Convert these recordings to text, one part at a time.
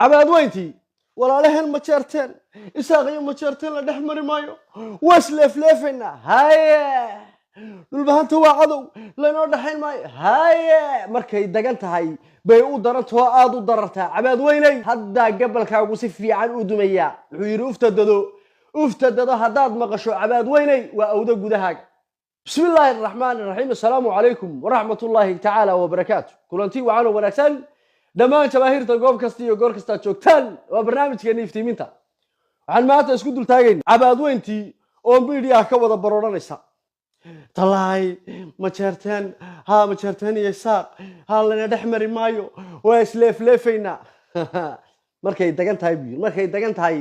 عباد وينتي ولا لهن مجرتين إساقي مجرتين لا دحمر مايو واسلف لفنا هاي dhulbaanta waa cadow laynoo dhaxayn maayo haye markay dagan tahay bay u darantoo aad u darartaa cabaad weynay hadda gabalkaagu si fiican u dumaya wuxuu yiri uftadado haddaad maqasho cabaad weynay waa awda gudahaaga bismillaahi raxmaani raxiim assalaamu calaykum waraxmatullaahi tacaala wabarakaatu kulantii wacan oo wanaagsan dhammaan jabaahiirta goob kasta iyo goor kasta joogtaan waa barnaamijkeena iftiiminta waxaan maanta isku dul taagaynaa cabaad weyntii oo miidiyaha ka wada barooranaysa طلعي مجرتين ها مجرتين يساق ها لنا دحمري مايو واسلف لفينا markay dagan tahay biir markay dagan tahay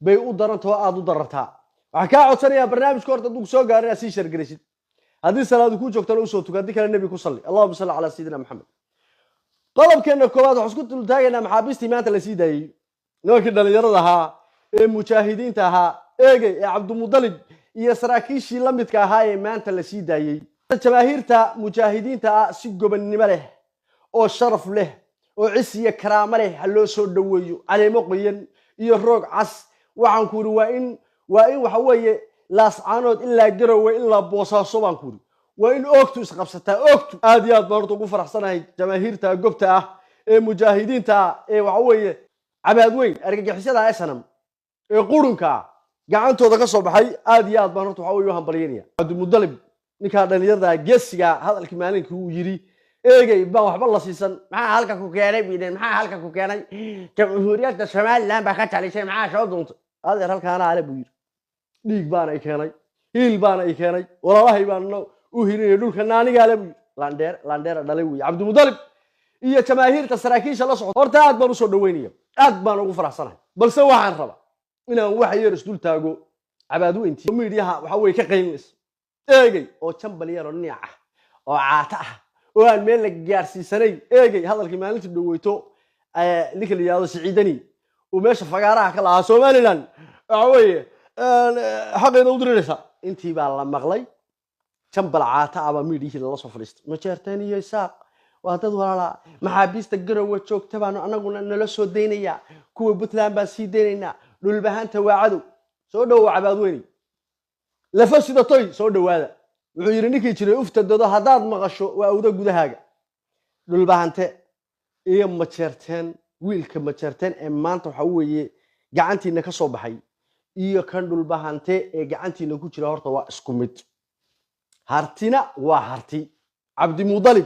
bay u daranto aad u darartaa waxa ka codsanaya barnaamijka horta dug soo gaaray si shar garishid hadii salaad ku joogtana u soo tukaadi kale nabi ku salli allahumma salli ala sayyidina muhammad qalabkeena koowaad wax isku dul taagayna maxaabiistii maanta la sii daayay nimankii dhalinyarada ahaa ee mujaahidiinta ahaa eegay ee cabdumudalib iyo saraakiishii la midka ahaa ee maanta la sii daayay jabaahiirta mujaahidiinta si gobonnimo leh oo sharaf leh oo cis iyo karaamo leh loo soo dhaweeyo caleemo qoyan iyo roog cas waxaan ku ri waa in waxa weeye laascaanood ilaa garowe ilaa boosaaso baan ku ri waa in oogtu isqabsataa oogtu aad iyo aad baan horta ugu faraxsanahay jabaahiirta gobta ah ee mujaahidiinta ee waxa weeye cabaad weyn argagixisada SNM ee qurunka gacantooda ka soo baxay aad iyo aad baan horta waxa uu hambalyeynaya Cabdimudalib ninka dhalinyarada geesiga hadalkii maalinkii uu yiri eegay baan waxba la siisan maxaa halka ku keenay biideen maxaa halka ku keenay jamhuuriyadda Soomaaliland baa ka talisay maxaa soo duuntay adeer halkaana ale buu yiri dhiig baan ay keenay hiil baan ay keenay walaalahay baan u hirinay dhulka naaniga ale buu landeer dhalay uu Cabdimudalib iyo jamaahiirta saraakiisha la socdo horta aad baan u soo dhaweynaya aad baan ugu faraxsanahay balse waxaan rabaa inaan wax yar isdul taago cabaad weyntii miidiyaha waxa way ka qaylis eegay oo jambal yar oo niic ah oo caata ah oo aan meel la gaarsiisanay eegay hadalkii maalintii dhaweyto ninka la yiraahdo Siciidani oo meesha fagaaraha ka lahaa Soomaaliland waxa way xaqeeda u diriraysa intii baa la maqlay jambal caata ah miidiyaha la soo fariistay ma jeertaan iyo isaaq waa dad walaala maxaabiista garowe joogta baan anaguna nala soo deynaya kuwa Puntland baa sii deynayna dhulbahaanta waa cadow soo dhaw cabaad weyn la fasida toy soo dhawaada wuxuu yiri ninkii jiray uftadado hadaad maqasho waa awda gudahaaga dhulbahaante iyo majeerteen wiilka majeerteen ee maanta waxa weeye gacantiina ka soo baxay iyo kan dhulbahaante ee gacantiina ku jira horta waa isku mid hartina waa harti Cabdimudalib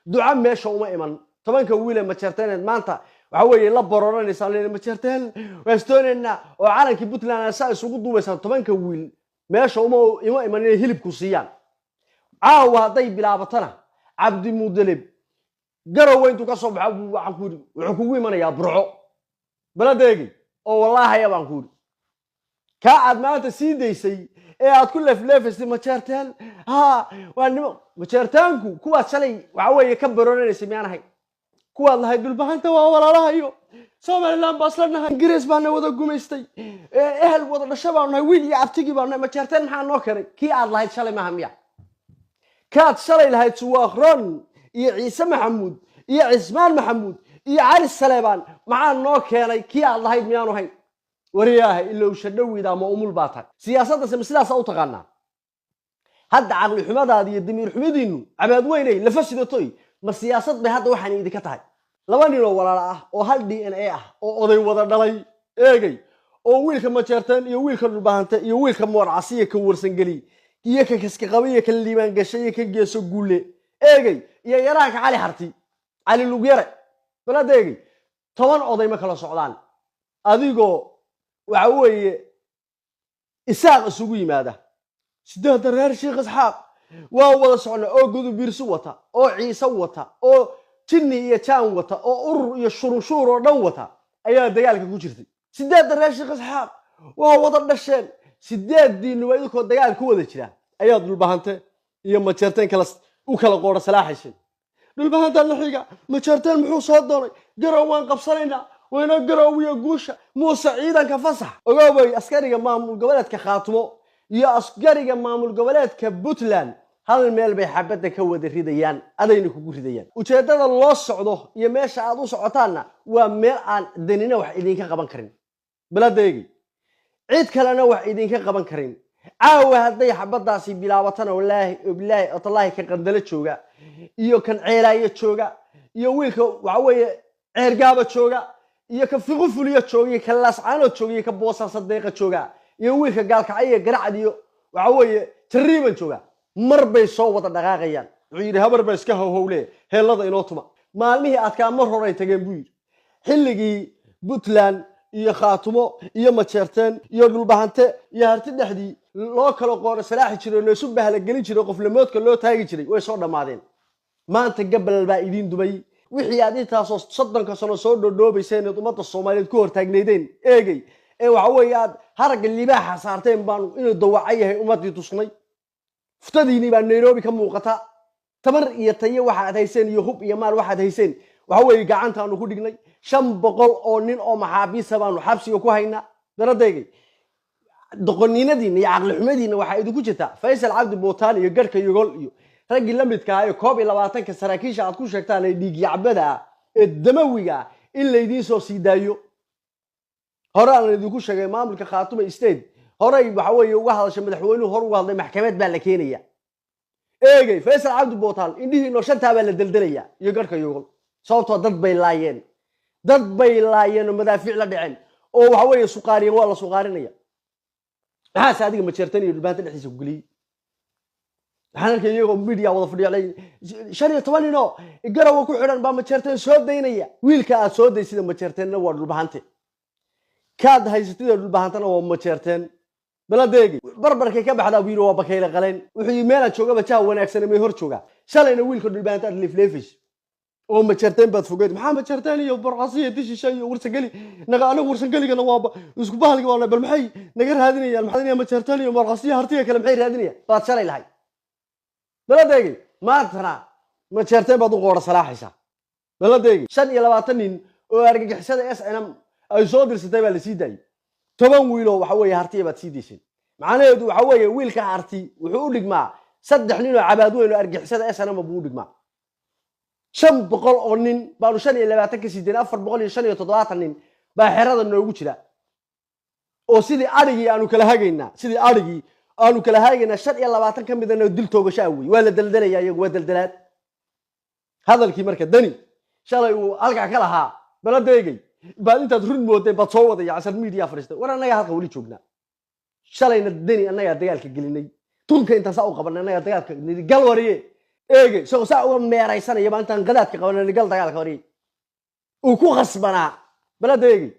duca meesha uma iman tobanka wiil ee majeerteen maanta waxa weeye la bororanaysa leeyahay majeerteen Estonia oo calankii Puntland saa isugu duubaysan tobanka wiil meesha uma imanay hilibku siiyaan caawa haday bilaabatana Cabdimudalib garowe intuu ka soo baxay waxaan ku yiri wuxuu kugu imanayaa burco baladeegi oo wallaahi baan ku yiri ka aad maanta sii deysay ee aad ku leefleefisay majeerteen waa nimo majeertaanku kuwa shalay waxa weeye ka bororanaysa miyaanahay kuwa lahayd dhulbahaanta waa walaalahayo Soomaaliland baslanahay Ingiriis baan wada gumaystay ehel wada dhashay baan wiil iyo abtigi baan majeerteen maxaa noo keenay kii aad lahayd shalay ma hamiya kaad shalay lahayd Suwaaqron iyo Ciise Maxamuud iyo Cismaan Maxamuud iyo Cali Saleebaan maxaa noo keenay kii aad lahayd miyaanu hayn wariyaahay ilaa shadawida ma umul baatan siyaasadda sidaas u taqaana hadda aqli xumadaada iyo damiir xumadiinu cabaad weynay la fasidatay ma siyaasad bay hadda waxaan idinka tahay laba nin oo walaal ah oo hal DNA ah oo oday wada dhalay eegay oo wiilka majeerteen iyo wiilka dhulbaahante iyo wiilka moorcasiye ka warsan gali iyo ka kiska qabiye ka liibaan gashay ka geeso guule eegay iyo yaraanka cali harti cali lugyare baladeegi 10 oday ma kala socdaan adigoo waxa weeye isaaq isugu yimaada sideed reer sheekh isxaaq waa wada socna oo gudu biirsu wata oo ciise wata oo jinni iyo jaan wata oo urur iyo shuruushuur oo dhan wata ayaa dagaalka ku jirtay sideed reer sheekh isxaaq waa wada dhasheen sideeddiina waa idinko dagaal ku wada jira ayaa dhulbahante iyo majeerteen u kala qoora salaaxaysan dhulbahanta la xiga majeerteen muxuu soo doonay garow waan qabsanaynaa wayna garow iyo guusha Muuse ciidanka fasax ogoobay askariga maamul goboleedka Khaatimo iyo askariga maamul goboleedka Puntland hal meel bay xabadda ka wada ridayaan adayna kugu ridayaan ujeedada loo socdo iyo meesha aad u socotaanna waa meel aan danina wax idinka qaban karin baladeegi cid kalena wax idinka qaban karin caawa hadday xabadaasi bilaabatana wallaahi ka qandala jooga iyo kan ceelaayo jooga iyo wiilka waxa weeye ceergaaba jooga iyo ka fiqfuliyo jooga iyo ka laascaanood jooga iyo ka boosar sadeeqa jooga iyo wiilka gaalkacay garacad iyo waxa weeye tariiban jooga mar bay soo wada dhaqaaqayaan wuxuu yiri habar ba iska howle heelada inoo tuma maalmihii aad ka mar hore tageen buu yiri xilligii Puntland iyo Khaatumo iyo Majeerteen iyo Dhulbahante iyo Harti dhaxdii loo kala qoor salaaxi jiray oo isu bahla gelin jiray qof lamoodka loo taagi jiray way soo dhamaadeen maanta gabal baa idin dubay wixii aad intaasoo 30 sano soo dhoodhoobayseen ummadda Soomaaliyeed ku hortaagneedeen eegay ee waxa weeye aad haragga libaaxa saarteen baan inuu dawacay yahay ummadii tusnay فتديني بان نيروبي كموقتا تمر iyo tayo waxaad hayseen iyo hub iyo maal waxaad hayseen waxa way gacanta aanu ku dhignay 500 oo nin oo maxaabiis baanu xabsiga ku haynaa daradeegay doqoniinadiina iyo aqal xumadiina waxa idinku jirta Faysal Cabdi Bootaan iyo garka yogol iyo ragii la midka ah 22 ka saraakiisha aad ku sheegtaan ay dhiig yacbada ee damawiga in la idin soo sidaayo hore aan idinku sheegay maamulka Khaatumo State horay waxa weeye uga hadashay madaxweynuhu hor uga hadlay maxkamad baa la keenaya eegay Faysal Cabdi Bootaan indhihiino shanta baa la daldalaya iyo garka yogol sababtoo dad bay laayeen madaafiic la dhicin oo waxa weeye suqaariyan waa la suqaarinaya maxaa adiga ma jeertan iyo dhulbaanta dhexdiisa ku galiyay waxaan arkay iyagoo media wada fadhiyay 15 nino garawa ku xidhan baa ma jeertan soo daynaya wiilka aad soo daysida ma jeertanna waa dhulbaante kaad haysatida dhulbaantana waa ma jeertan baladeegi barbarkay ka baxda wiil waa bakayla qaleen wuxuu meelan jooga bajaha wanaagsan ee hor jooga shalayna wiilka dhulbaanta leefleefish oo ma jeertan baad fogeed maxaa ma jeertan iyo barqasiyo dishishay iyo warsagali naga anagu warsagalina waa isku bahalga waa bal maxay naga raadinayaan maxay ma jeertan iyo barqasiyo hartiga kale maxay raadinayaan baad shalay lahay baladeegi maantana ma jeertan baad u qoor salaaxaysa baladeegi 25 nin oo argagixisada SNM ay soo dirsatay baa la sii daayay 10 wiil oo waxa weeye hartiga baad sii deysay macnaheedu waxa weeye wiilka harti wuxuu u dhigmaa 3 nin oo cabaad weyn oo argagixisada SNM buu u dhigmaa 500 oo nin baanu 25 ka sideen 475 nin baa xerada noogu jira oo sidii arigii aanu kala hagaynaa 25 ka midana dil toogasho ah way waa la daldalaya iyagu waa daldalaad hadalkii marka dani shalay uu halka ka lahaa baladeegay baad intaad run mooday baad soo wadaya casar media fariista war anaga halka wali joognaa shalayna dani anaga dagaalka gelinay tunka inta saa u qabanay anaga dagaalka gal wariye eege soo saa u meeraysanaya maantan qadaadka qabanay gal dagaalka wariye uu ku qasbanaa baladeegay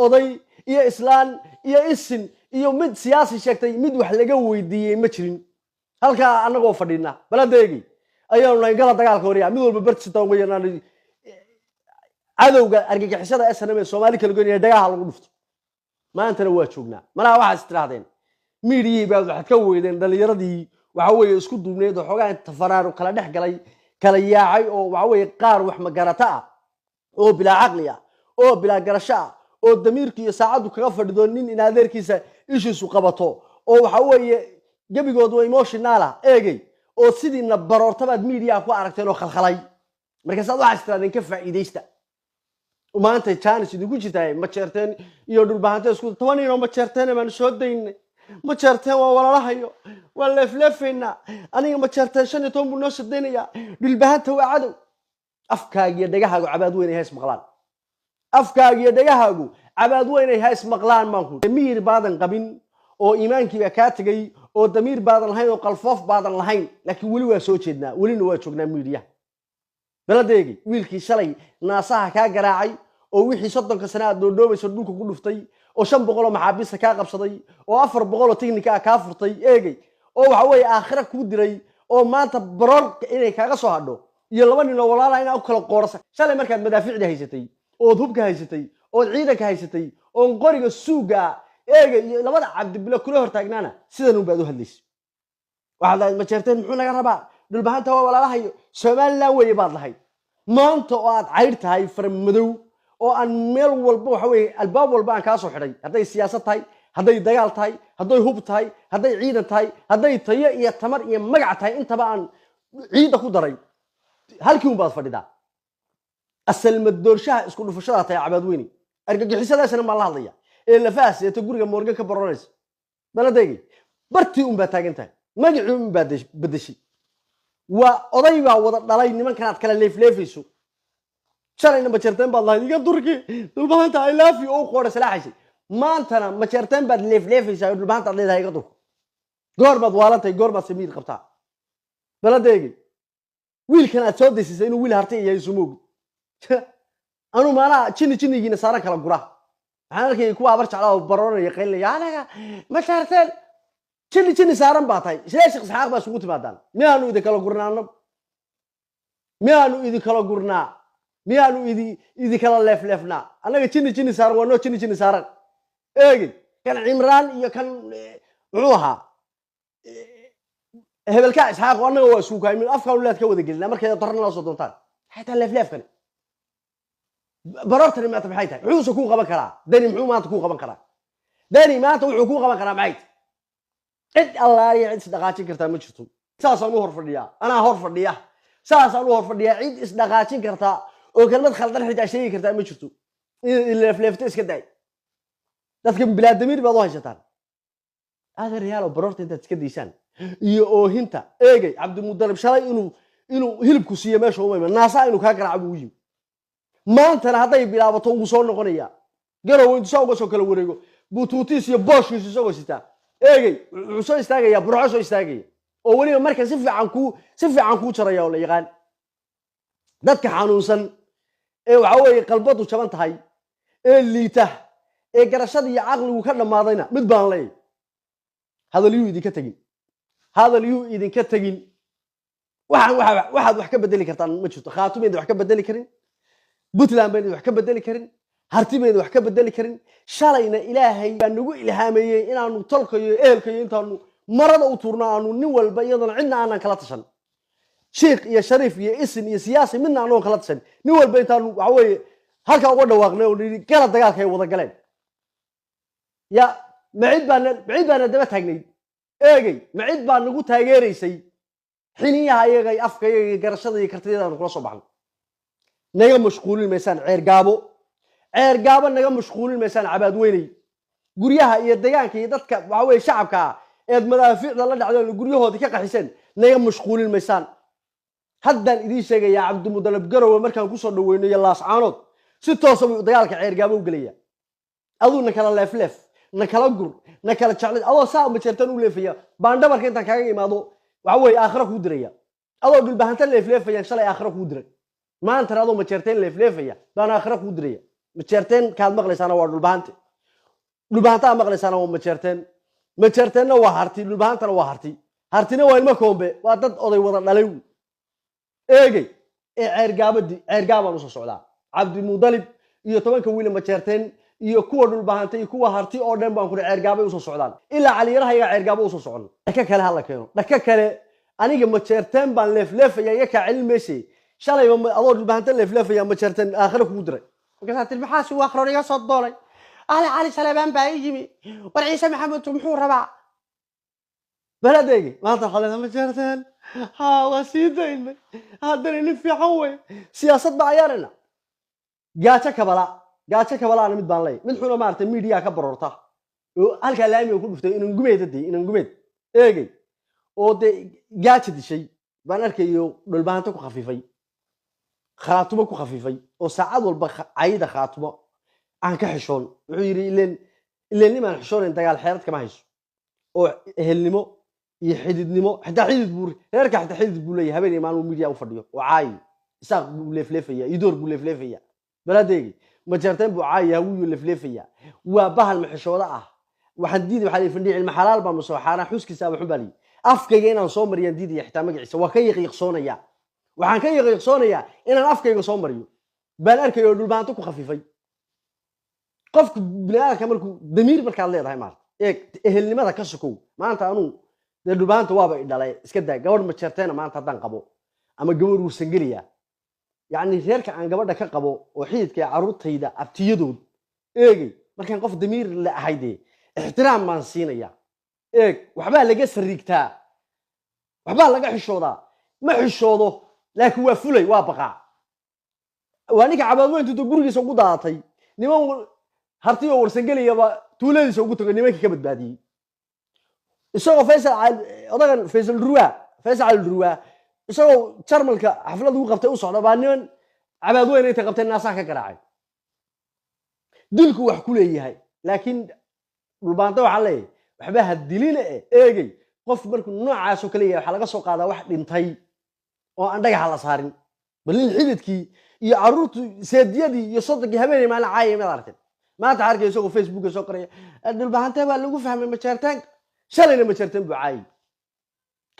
oday iyo islaan iyo isin iyo mid siyaasi sheegtay mid wax laga weydiiyay ma jirin halka anagoo fadhina baladeegay ayaanu la gal dagaalka wariye mid walba bartista uga yeernaa cadowga argagixisada SNM Soomaali kala goynaya dagaal lagu dhufto maantana waa joognaa malaha waxa istiraadeen media baa waxad ka weydeen dhalinyaradii waxa weeye isku duubneed oo xogaa inta faraaro kala dhex galay kala yaacay oo waxa weeye qaar wax ma garata ah oo bila aqli ah oo bila garasho ah oo damiirka iyo saacadu kaga fadhido nin in adeerkiisa ishiisu qabato oo waxa weeye gabigood waa emotional ah eegay oo sidii baroortabaad media ku aragteen oo khalkhalay markaas aad waxa istiraadeen ka faa'iideysta maanta chance idinku jirtay ma jeerteen iyo dhulbaanta isku 10 ino ma jeerteen ma soo daynay ma jeerteen waa walaalahayo waa leefleefina aniga ma jeerteen 15 buu noo sadeynaya dhulbaanta waa cadow afkaaga iyo dhagahaagu cabaad weyn ay hays maqlaan afkaaga iyo dhagahaagu cabaad weyn ay hays maqlaan maanku damiir baadan qabin oo iimaankiiba ka tagay oo damiir baadan lahayn oo qalfoof baadan lahayn laakiin wali waa soo jeednaa walina waa joognaa media baladeegi wiilkii shalay naasaha ka garaacay oo wixii 30 sano aad doodoobayso dhulka ku dhuftay oo 500 oo maxaabiis ka qabsaday oo 400 oo technique ka furtay eegay oo waxa weeye aakhira ku diray oo maanta baroor inay kaaga soo hadho iyo laba nin oo walaalaha inaa u kala qoorsan shalay markaad madaafiicda haysatay oo hubka haysatay oo ciidanka haysatay oo qoriga suuga eegay iyo labada cabdi bilo kula hortaagnaana sidan u baad u hadlaysay waxaad ma jeerteen muxuu naga rabaa dhulbaanta waa walaalahayo Soomaaliland way baad lahayd maanta oo aad cayr tahay farmadow oo aan meel walba waxa weeye albaab walba aan ka soo xidhay haday siyaasad tahay hadday dagaal tahay hadday hub tahay hadday ciidan tahay hadday tayo iyo tamar iyo magac tahay intaba aan ciida ku daray halkii baad fadhidaa asal madoorshaha isku dhufashada tahay cabaad weyni argagixisadaasna ma la hadlaya ee la faasiyay guriga Morgan ka baroonaysa baladeegi bartii baa taagan tahay magacii baa bedeshay waa oday baa wada dhalay nimankan aad kala leefleefayso shalayna ma jarteen baad lahayd iga durki dulbaanta I love you oo qoora salaaxay maantana ma jarteen baad leefleefaysaa dulbaanta leedahay iga durki goor baad waalantay goor baad samiir qabtaa baladeegi wiilkan aad soo deysay inuu wiil hartay yahay sumoog anu maana jinigiina saaran kala gura waxaan arkay kuwa abar jeclaa oo baroonaya qaylaya anaga ma jarteen jini saaran baa tahay sheekh Isxaaq baa isugu timaadaan miyaanu idin kala gurnaano miyaanu idin kala leefleefnaa anaga jini saaran waa noo jini saaran eegi kan Imraan iyo kan wuxuu ahaa hebelka Isxaaq anaga waa isugu kaaymin afka walaad ka wada gelina markay darna la soo doontaan xataa leefleefkan barartani ma tahay tahay wuxuu ku qaban karaa dani muxuu maanta ku qaban karaa dani maanta wuxuu ku qaban karaa maxay cid Allah ya cid dhaqaajin kartaa ma jirto saasaan u hor fadhiyaa anaa hor fadhiya saasaan u hor fadhiyaa cid is dhaqaajin kartaa oo kalmad khaldan xitaa sheegi kartaa ma jirto leefleefta iska day dadka bilaadamir baad u haysataan adeer yaalo barorta inta iska diisaan iyo oohinta eegay Cabdi Mudalib shalay inuu hilibku siiyo meesha u iman naasa inuu ka garaaco buu yimi maantana hadday bilaabato uu soo noqonaya garow intuu soo soo kala wareego buutuutiis iyo booshkiisa soo sitaa eegay wuxuu soo istaagaya burco soo istaagaya oo waliba marka si fiican ku jaraya oo la yaqaan dadka xanuunsan ee waxa weeye qalbadu jaban tahay ee liita ee garashada iyo aqligu ka dhamaadayna mid baan leeyahay hadaliyuu idinka tagin waxaad wax ka bedeli kartaan ma jirto khaatumeed wax ka bedeli karin Puntland baan wax ka bedeli karin hartimeed wax ka bedeli karin shalayna ilaahay baa nagu ilhaameeyay inaanu tolkayo ehelkayo intaanu marada u turnaano nin walba iyadana cidna aanan kala tashan sheekh iyo shariif iyo isin iyo siyaasi midna aanan kala tashan nin walba intaanu waxa weeye halka uga dhawaaqnay oo dhigi kala dagaalka ay wada galeen ya macid baan daba taagnay eegay macid baan nagu taageeraysay xiniyaha iyaga afkayga garashada iyo kartidada kula soo baxnay naga mashquulin meesaan ceer gaabo naga mashquulin meesaan cabaad weynay guryaha iyo deegaanka iyo dadka waxa weeye shacabka ee madaafiicda la dhacday guryahoodii ka qaxiseen naga mashquulin meesaan haddaan idin sheegaya Cabdi Mudalib garow markaan ku soo dhaweynayo laascaanood si toos ah dagaalka ceer gaabo u galaya aduna kala leefleef na kala gur na kala jeclay adoo saa ma jirtaan u leefaya baandhabarka intaan kaaga imaado waxa weeye aakhira ku diraya adoo dhulbahanta leefleefaya shalay aakhira ku diray maanta adoo ma jirtaan leefleefaya baan aakhira ku diraya ma jirtaan kaad maqlaysaana waa dhulbahanta maqlaysaana waa ma jirtaan waa harti dhulbahantana waa hartina waa ilma koombe waa dad oday wada dhalay eegay ceer gaabaan u soo socdaa Cabdi Mudalib iyo 10 wiil ma jirtaan iyo kuwa dhulbahanta iyo kuwa harti oo dhan baan ku ceer gaabay u soo socdaan ilaa caliyaraha iga ceer gaabo u soo socon dhaka kale hala keeno dhaka kale aniga ma jirtaan baan leefleefaya iga ka cilmeeshay shalay adoo dhulbahanta leefleefaya ma jirtaan aakhira ku diray markaas tilmaxaas waa akhroon iga soo doolay علي سليمان بايجي ورعيسى محمد محور ربع بلدي ما تخلينا مجرتين ها وسيدين هذا اللي في حوي سياسة بعيارنا جاتك بلا أنا متبان لي من حنا مارت الميديا كبررتها هالكلام يقول بفتي إنه نجمد إيجي أو ده جاتك الشيء بنركيو بالبانتك خفيفي خاطبك خفيفي وساعد والبخ عيد خاطبه aan ka xishoon wuxuu yiri ileen niman xishoon dagaal xeerad kama hayso oo ehelnimo iyo xididnimo xataa xidid buur heerka xataa xidid buu leeyahay habeen imaan uu media u fadhiyo oo caay isaaq buu leefleefaya idoor buu leefleefaya baladeegi ma jarteen buu caay uu leefleefaya waa bahal maxishooda ah waxaan diiday waxa ay fadhiyo ilma xalaal baa soo xaaraan xuskiisa waxa bari afkayga inaan soo mariyaan diiday xitaa magaciisa waa ka yaqiiqsoonaya waxaan ka yaqiiqsoonaya inaan afkayga soo mariyo baan arkayo dhulbaanto ku khafifay قفك بناء كمالك دمير مركز الله ده مارت إيه اللي ماذا كسكو ما أنت أنو ده دبان توابع إدلاه إسكده جوار متشرتين ما أنت تدان قبو أما جوار وسنجلية يعني هيرك عن جوار ده كقبو وحيد كعروض هيدا أبتيدود إيه مركز قف دمير لا هيدي ixtiraam baan siinaya eeg waxbaa laga sariigtaa waxbaa laga xishoodaa ma xishoodo laakiin waa fulay waa baqaa waa ninka cabaadweyntu gurigiisa ugu daadatay niman harti oo warsangeliyaba tuuladiisa ugu tagay nimankii ka badbaadiyey isagoo faysal ruwa isagoo jarmalka xaflad ugu qabtay u socda baa niman cabaadweyne inta qabtay naasaha ka garaacay dilku wax ku leeyahay laakiin dhulbaanta waxaa leeyahay waxba ha dilina eegay qof markuu noocaas oo kale yahay waxa laga soo qaadaa wax dhintay oo aan dhagaxa la saarin balin xididkii iyo caruurtu seediyadii iyo sodonkii habeenay maalin caayay mid aragtay maanta arkay isagoo Facebook soo qoraya dhulbaanta baa lagu fahmay majartaan shalayna majartaan buu caayay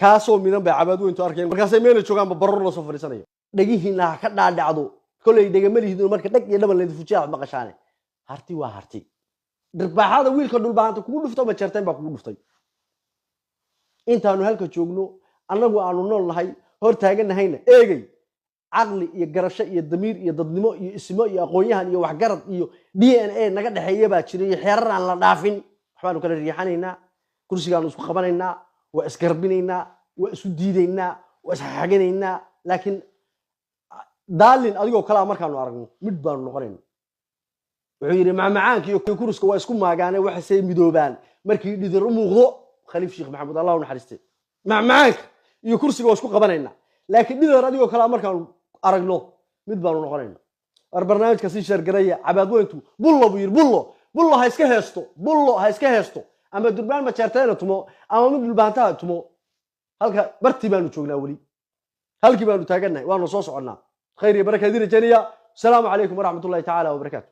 kaasoo midan bay cabaadweyntu arkeen markaasay meel joogaan barro la soo fariisanayo dhagihiina ka dhaadhacdo kolay dhagamalihiin marka dhag iyo dhaban leed fujiya wax maqashaane harti waa harti dhirbaaxada wiilka dhulbaanta kugu dhufto majartaan baa kugu dhuftay intaanu halka joogno annagu aanu nool nahay hor taaganahayna eegay caqli iyo garasho iyo damiir iyo dadnimo iyo ismo iyo aqoonyahan iyo waxgarad iyo DNA naga dhaxeeya baa jiray xeerar aan la dhaafin waxbaanu kala riixanaynaa kursigaanu isku qabanaynaa waa isgarbinaynaa waa isu diidaynaa waa isxaganaynaa laakiin daalin adigoo kala markaanu aragno mid baanu noqonaynaa wuxuu yiri macmacaanka iyo kursiga waa isku maagaanay waxa say midoobaan markii dhidir u muuqdo khaliif sheekh maxamed allah u naxariistay macmacaanka iyo kursiga waa isku qabanaynaa laakiin dhidir adigoo kala markaanu aragno mid baanu noqonaynaa war barnaamijka si shar garaya cabaadweyntu bullo buu yiri bullo ha iska heesto ama durbaan ma jeerteena tumo ama mid dhulbaantaa tumo halka barti baanu joognaa wali halkii baanu taaganahay waanu soo soconnaa khayr iyo baraka idin rajaynayaa assalaamu calaykum waraxmatullaahi tacaala wabarakaatuh